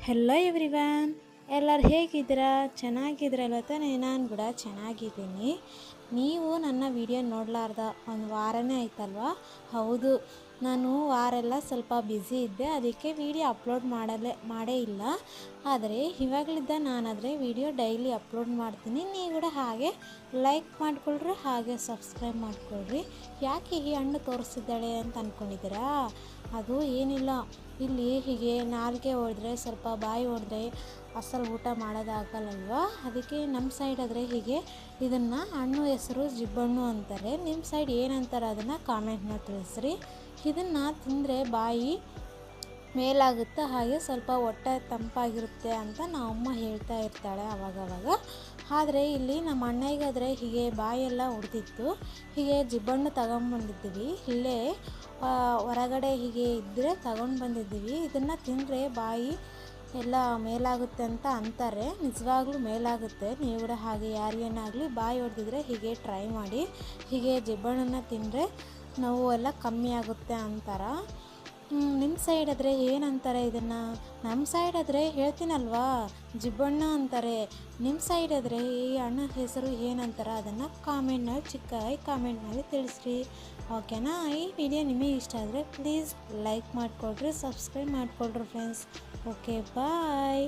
Hello everyone, ಎಲ್ಲರೂ ಹೇಗಿದ್ದೀರಾ? ಚೆನ್ನಾಗಿದ್ದೀರಲ್ಲ ತಾನೇ? ನಾನು ಕೂಡ ಚೆನ್ನಾಗಿದ್ದೀನಿ. ನೀವು ನನ್ನ ವಿಡಿಯೋ ನೋಡಲಾರ್ದ ಒಂದು ವಾರನೇ ಆಯ್ತಲ್ವ? ಹೌದು, ನಾನು ವಾರೆಲ್ಲ ಸ್ವಲ್ಪ ಬ್ಯುಸಿ ಇದ್ದೆ, ಅದಕ್ಕೆ ವಿಡಿಯೋ ಅಪ್ಲೋಡ್ ಮಾಡೇ ಇಲ್ಲ. ಆದರೆ ಇವಾಗಲಿದ್ದ ನಾನಾದರೆ ವಿಡಿಯೋ ಡೈಲಿ ಅಪ್ಲೋಡ್ ಮಾಡ್ತೀನಿ. ನೀವು ಕೂಡ ಹಾಗೆ ಲೈಕ್ ಮಾಡಿಕೊಳ್ರಿ, ಹಾಗೆ ಸಬ್ಸ್ಕ್ರೈಬ್ ಮಾಡಿಕೊಳ್ರಿ. ಯಾಕೆ ಈ ಹಣ್ಣು ತೋರಿಸ್ತಿದ್ದಾಳೆ ಅಂತ ಅಂದ್ಕೊಂಡಿದ್ದೀರಾ? ಅದು ಏನಿಲ್ಲ, ಇಲ್ಲಿ ಹೀಗೆ ನಾಲ್ಗೆ ಹೊಡೆದ್ರೆ, ಸ್ವಲ್ಪ ಬಾಯಿ ಹೊಡೆದ್ರೆ ಅಸಲು ಊಟ ಮಾಡೋದಾಗಲ್ಲಲ್ವ. ಅದಕ್ಕೆ ನಮ್ಮ ಸೈಡ್ ಆದರೆ ಹೀಗೆ ಇದನ್ನು ಹಣ್ಣು ಹೆಸರು ಜಿಬ್ಬಣ್ಣು ಅಂತಾರೆ. ನಿಮ್ಮ ಸೈಡ್ ಏನಂತಾರೆ ಅದನ್ನು ಕಾಮೆಂಟ್ನ ತಿಳಿಸ್ರಿ. ಇದನ್ನು ತಿಂದರೆ ಬಾಯಿ ಮೇಲಾಗುತ್ತೆ, ಹಾಗೆ ಸ್ವಲ್ಪ ಹೊಟ್ಟೆ ತಂಪಾಗಿರುತ್ತೆ ಅಂತ ನಮ್ಮಮ್ಮ ಹೇಳ್ತಾ ಇರ್ತಾಳೆ ಅವಾಗವಾಗ. ಆದರೆ ಇಲ್ಲಿ ನಮ್ಮ ಅಣ್ಣಗಾದರೆ ಹೀಗೆ ಬಾಯೆಲ್ಲ ಹೊಡೆದಿತ್ತು. ಹೀಗೆ ಜಿಬ್ಬಣ್ಣು ತಗೊಂಬಂದಿದ್ದೀವಿ, ಇಲ್ಲೇ ಹೊರಗಡೆ ಹೀಗೆ ಇದ್ದರೆ ತಗೊಂಡು ಬಂದಿದ್ದೀವಿ. ಇದನ್ನು ತಿಂದರೆ ಬಾಯಿ ಎಲ್ಲ ಮೇಲಾಗುತ್ತೆ ಅಂತ ಅಂತಾರೆ. ನಿಜವಾಗ್ಲೂ ಮೇಲಾಗುತ್ತೆ. ನೀವು ಕೂಡ ಹಾಗೆ ಯಾರಿಗೇನಾಗಲಿ ಬಾಯಿ ಹೊಡೆದಿದ್ರೆ ಹೀಗೆ ಟ್ರೈ ಮಾಡಿ. ಹೀಗೆ ಜಿಬ್ಬಣ್ಣನ್ನು ತಿಂದರೆ ನೋವು ಎಲ್ಲ ಕಮ್ಮಿ ಆಗುತ್ತೆ ಅಂತಾರೆ. ನಿಮ್ಮ ಸೈಡ್ ಆದರೆ ಏನಂತಾರೆ ಇದನ್ನು? ನಮ್ಮ ಸೈಡ್ ಆದರೆ ಹೇಳ್ತೀನಲ್ವಾ, ಜಿಬ್ಬಣ್ಣ ಅಂತಾರೆ. ನಿಮ್ಮ ಸೈಡ್ ಆದರೆ ಈ ಹಣ್ಣು ಹೆಸರು ಏನಂತಾರೆ ಅದನ್ನು ಚಿಕ್ಕದಾಗಿ ಕಾಮೆಂಟ್ನಲ್ಲಿ ತಿಳಿಸ್ರಿ. ಓಕೆನಾ? ಈ ವಿಡಿಯೋ ನಿಮಗೆ ಇಷ್ಟ ಆದರೆ ಪ್ಲೀಸ್ ಲೈಕ್ ಮಾಡಿಕೊಳ್ರಿ, ಸಬ್ಸ್ಕ್ರೈಬ್ ಮಾಡಿಕೊಳ್ರಿ ಫ್ರೆಂಡ್ಸ್. ಓಕೆ, ಬಾಯ್.